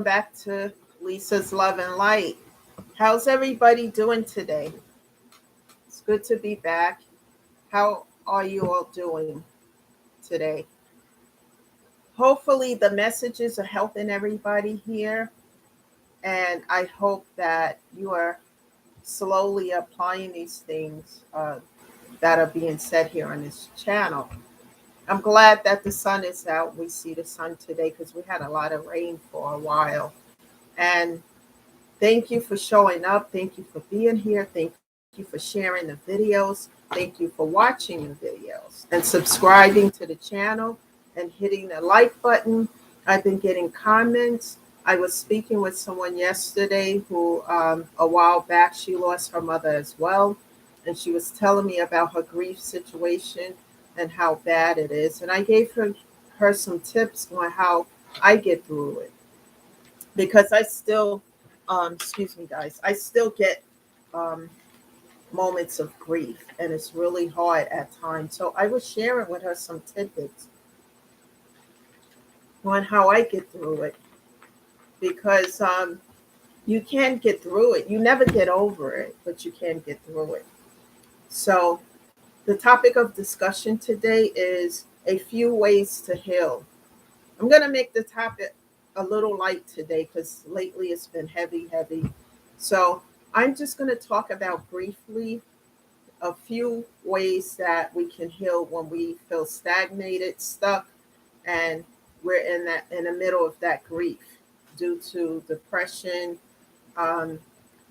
Back to Lisa's Love and Light. How's everybody doing today? It's good to be back. How are you all doing today? Hopefully, the messages are helping everybody here, and I hope that you are slowly applying these things that are being said here on this channel. I'm glad that the sun is out. We see the sun today because we had a lot of rain for a while. And thank you for showing up. Thank you for being here. Thank you for sharing the videos. Thank you for watching the videos and subscribing to the channel and hitting the like button. I've been getting comments. I was speaking with someone yesterday who, a while back, she lost her mother as well. And she was telling me about her grief situation and how bad it is. And I gave her some tips on how I get through it because I still, excuse me, guys, I still get um, moments of grief, and it's really hard at times. So I was sharing with her some tidbits on how I get through it because you can get through it. You never get over it, but you can get through it. So the topic of discussion today is a few ways to heal. I'm going to make the topic a little light today because lately it's been heavy, heavy. So I'm just going to talk about briefly a few ways that we can heal when we feel stagnated, stuck, and we're in the middle of that grief due to depression, um,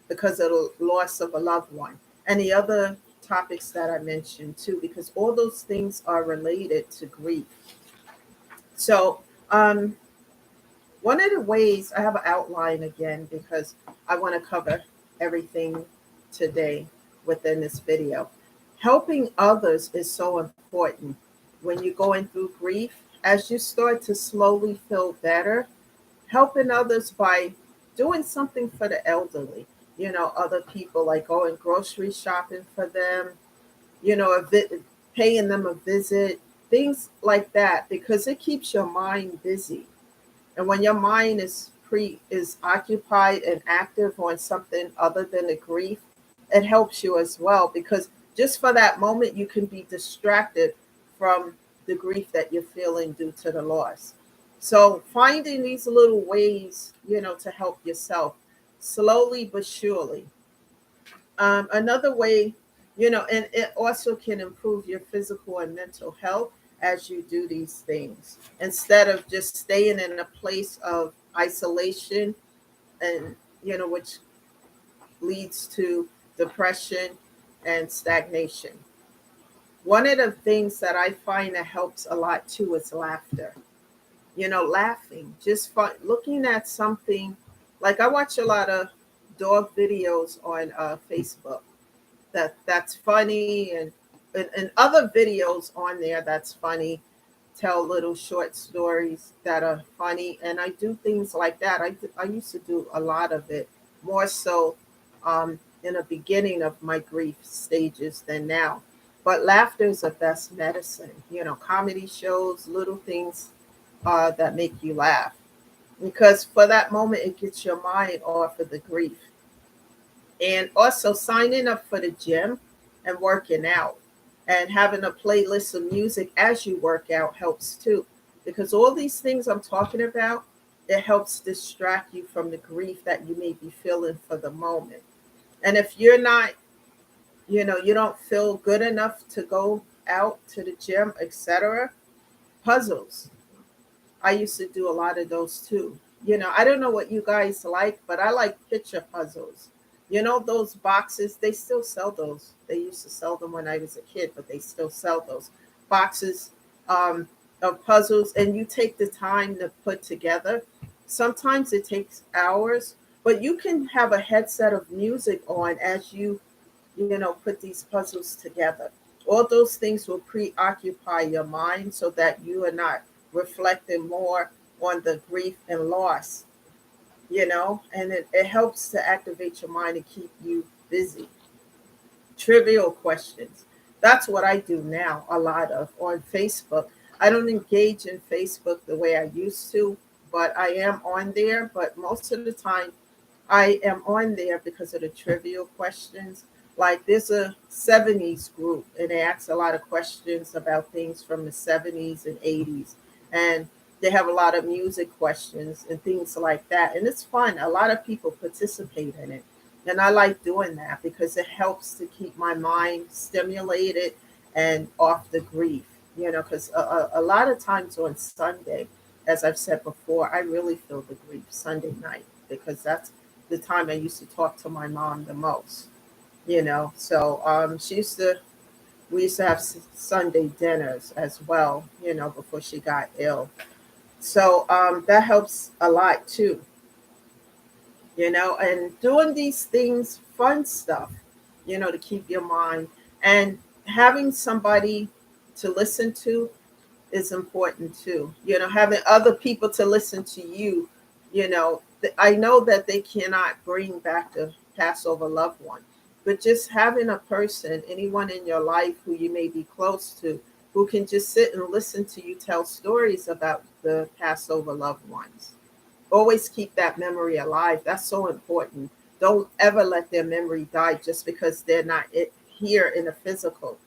because of the loss of a loved one, and the other topics that I mentioned too, because all those things are related to grief. So um, one of the ways I have an outline again because I want to cover everything today within this video. Helping others is so important when you're going through grief. As you start to slowly feel better, helping others by doing something for the elderly, other people like going grocery shopping for them, paying them a visit, things like that, because it keeps your mind busy. And when your mind is occupied and active on something other than the grief, it helps you as well because just for that moment you can be distracted from the grief that you're feeling due to the loss. So finding these little ways, to help yourself slowly but surely. Another way, and it also can improve your physical and mental health as you do these things instead of just staying in a place of isolation and, which leads to depression and stagnation. One of the things that I find that helps a lot too is laughter. Laughing, just looking at something. Like I watch a lot of dog videos on Facebook that's funny, and other videos on there that's funny, tell little short stories that are funny, and I do things like that. I used to do a lot of it, more so in the beginning of my grief stages than now. But laughter is the best medicine. Comedy shows, little things that make you laugh, because for that moment it gets your mind off of the grief. And also signing up for the gym and working out and having a playlist of music as you work out helps too, because all these things I'm talking about, it helps distract you from the grief that you may be feeling for the moment. And if you're not, you don't feel good enough to go out to the gym, etc., puzzles. I used to do a lot of those too. I don't know what you guys like, but I like picture puzzles. Those boxes, they still sell those. They used to sell them when I was a kid, but they still sell those boxes um, of puzzles, and you take the time to put together. Sometimes it takes hours, but you can have a headset of music on as you put these puzzles together. All those things will preoccupy your mind so that you are not reflecting more on the grief and loss, and it helps to activate your mind and keep you busy. Trivial questions. That's what I do now, a lot of on Facebook. I don't engage in Facebook the way I used to, but I am on there. But most of the time, I am on there because of the trivial questions. Like there's a 70s group and they ask a lot of questions about things from the 70s and 80s. And they have a lot of music questions and things like that. And it's fun. A lot of people participate in it. And I like doing that because it helps to keep my mind stimulated and off the grief, because a lot of times on Sunday, as I've said before, I really feel the grief Sunday night because that's the time I used to talk to my mom the most. So we used to have Sunday dinners as well, before she got ill. So that helps a lot too, and doing these things, fun stuff, to keep your mind and having somebody to listen to is important too. Having other people to listen to you. I know that they cannot bring back the Passover loved one, but just having a person, anyone in your life who you may be close to, who can just sit and listen to you tell stories about the Passover loved ones. Always keep that memory alive. That's so important. Don't ever let their memory die just because they're not here in the physical.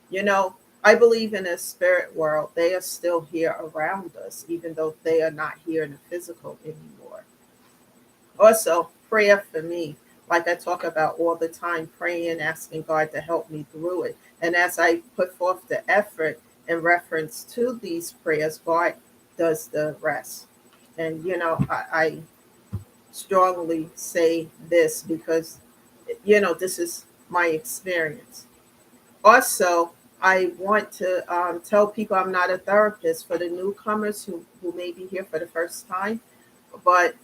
You know, I believe in a spirit world. They are still here around us, even though they are not here in the physical anymore. Also, prayer for me. Like I talk about all the time, praying, asking God to help me through it. And as I put forth the effort in reference to these prayers, God does the rest. And, I strongly say this because, this is my experience. Also, I want to tell people I'm not a therapist for the newcomers who may be here for the first time. But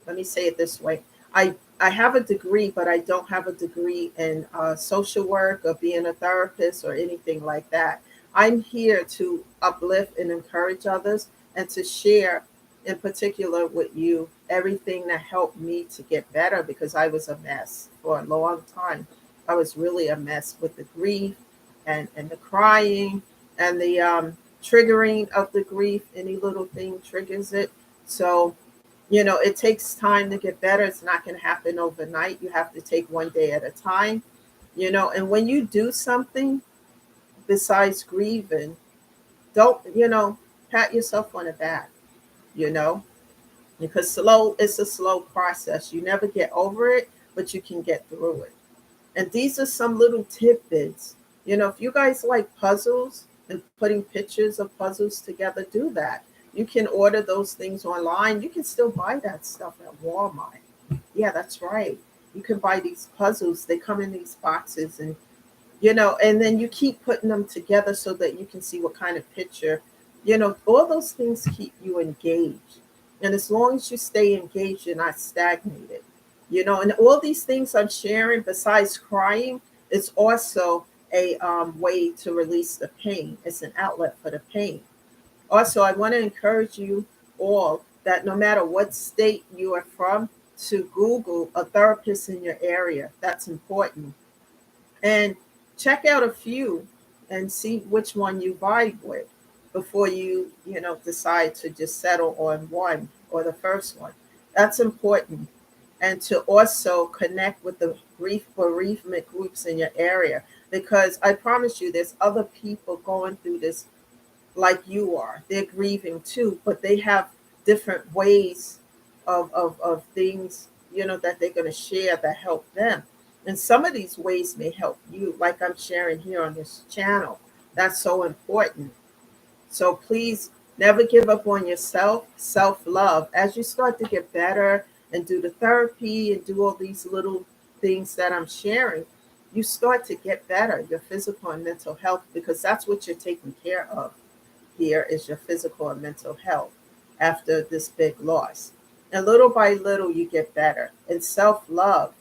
let me say it this way. I have a degree, but I don't have a degree in social work or being a therapist or anything like that. I'm here to uplift and encourage others and to share, in particular with you, everything that helped me to get better because I was a mess for a long time. I was really a mess with the grief and the crying and the triggering of the grief. Any little thing triggers it. So it takes time to get better. It's not going to happen overnight. You have to take one day at a time, and when you do something besides grieving, don't, pat yourself on the back, you know, because it's a slow process. You never get over it, but you can get through it. And these are some little tidbits. If you guys like puzzles and putting pictures of puzzles together, do that. You can order those things online. You can still buy that stuff at Walmart. Yeah, that's right. You can buy these puzzles. They come in these boxes and then you keep putting them together so that you can see what kind of picture, all those things keep you engaged. And as long as you stay engaged, you're not stagnated. And all these things I'm sharing, besides crying, it's also a way to release the pain. It's an outlet for the pain. Also, I want to encourage you all that no matter what state you are from, to Google a therapist in your area. That's important. And check out a few and see which one you vibe with before you decide to just settle on one or the first one. That's important. And to also connect with the grief bereavement groups in your area because I promise you there's other people going through this like you are. They're grieving too, but they have different ways of things, that they're going to share that help them. And some of these ways may help you, like I'm sharing here on this channel. That's so important. So please never give up on yourself, self love. As you start to get better and do the therapy and do all these little things that I'm sharing, you start to get better, your physical and mental health, because that's what you're taking care of here is your physical and mental health after this big loss. And little by little, you get better. And self love,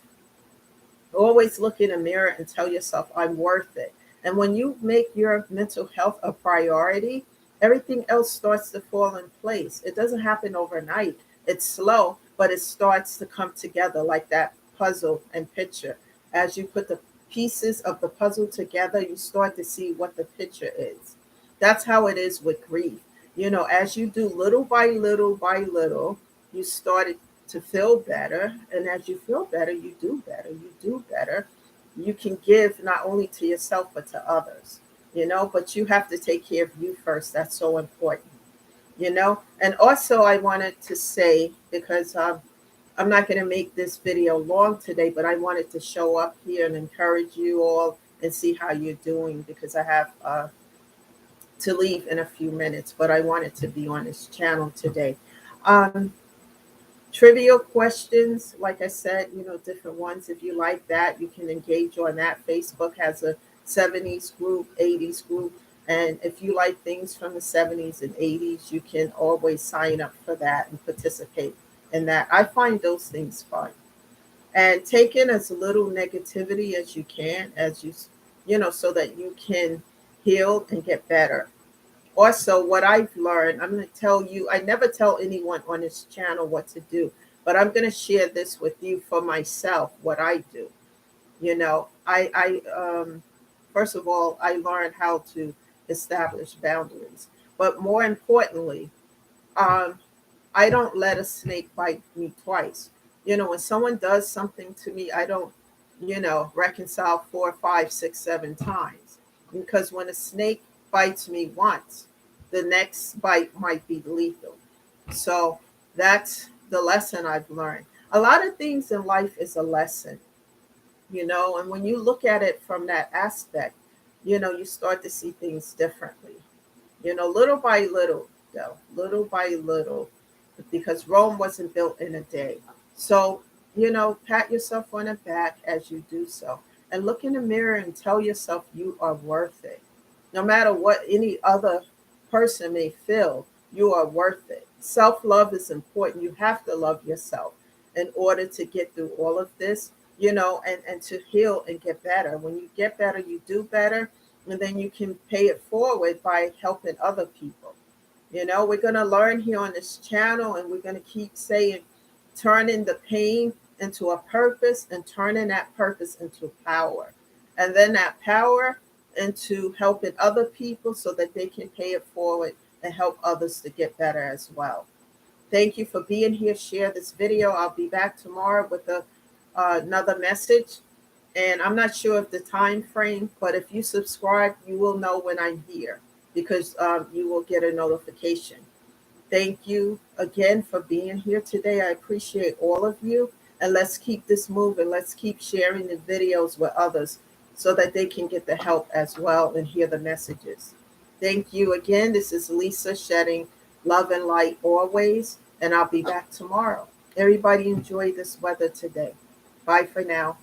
always look in a mirror and tell yourself, I'm worth it. And when you make your mental health a priority, everything else starts to fall in place. It doesn't happen overnight, it's slow, but it starts to come together like that puzzle and picture. As you put the pieces of the puzzle together, you start to see what the picture is. That's how it is with grief. As you do little by little, you started to feel better. And as you feel better, you do better, you do better. You can give not only to yourself, but to others, but you have to take care of you first. That's so important. And also, I wanted to say, because I'm not going to make this video long today, but I wanted to show up here and encourage you all and see how you're doing, because I have to leave in a few minutes, but I wanted to be on this channel today. Um, Trivial questions, like I said, different ones. If you like that, you can engage on that. Facebook has a 70s group, 80s group. And if you like things from the 70s and 80s, you can always sign up for that and participate in that. I find those things fun. And take in as little negativity as you can, so that you can heal and get better. Also, what I've learned, I'm going to tell you, I never tell anyone on this channel what to do, but I'm going to share this with you for myself, what I do. First of all, I learned how to establish boundaries, but more importantly, um, I don't let a snake bite me twice. When someone does something to me, I don't, reconcile 4, 5, 6, 7 times. Because when a snake bites me once, the next bite might be lethal. So that's the lesson I've learned. A lot of things in life is a lesson, and when you look at it from that aspect, you start to see things differently. Little by little, though, little by little, because Rome wasn't built in a day. So, pat yourself on the back as you do so, and look in the mirror and tell yourself you are worth it. No matter what any other person may feel, you are worth it. Self love is important. You have to love yourself in order to get through all of this, and to heal and get better. When you get better, you do better, and then you can pay it forward by helping other people. We're going to learn here on this channel, and we're going to keep saying, turning the pain into a purpose, and turning that purpose into power. And then that power into helping other people so that they can pay it forward and help others to get better as well. Thank you for being here. Share this video. I'll be back tomorrow with another message. And I'm not sure of the time frame, but if you subscribe, you will know when I'm here, because you will get a notification. Thank you again for being here today. I appreciate all of you. And let's keep this moving. Let's keep sharing the videos with others so that they can get the help as well and hear the messages. Thank you again. This is Lisa, shedding love and light always. And I'll be back tomorrow. Everybody enjoy this weather today. Bye for now.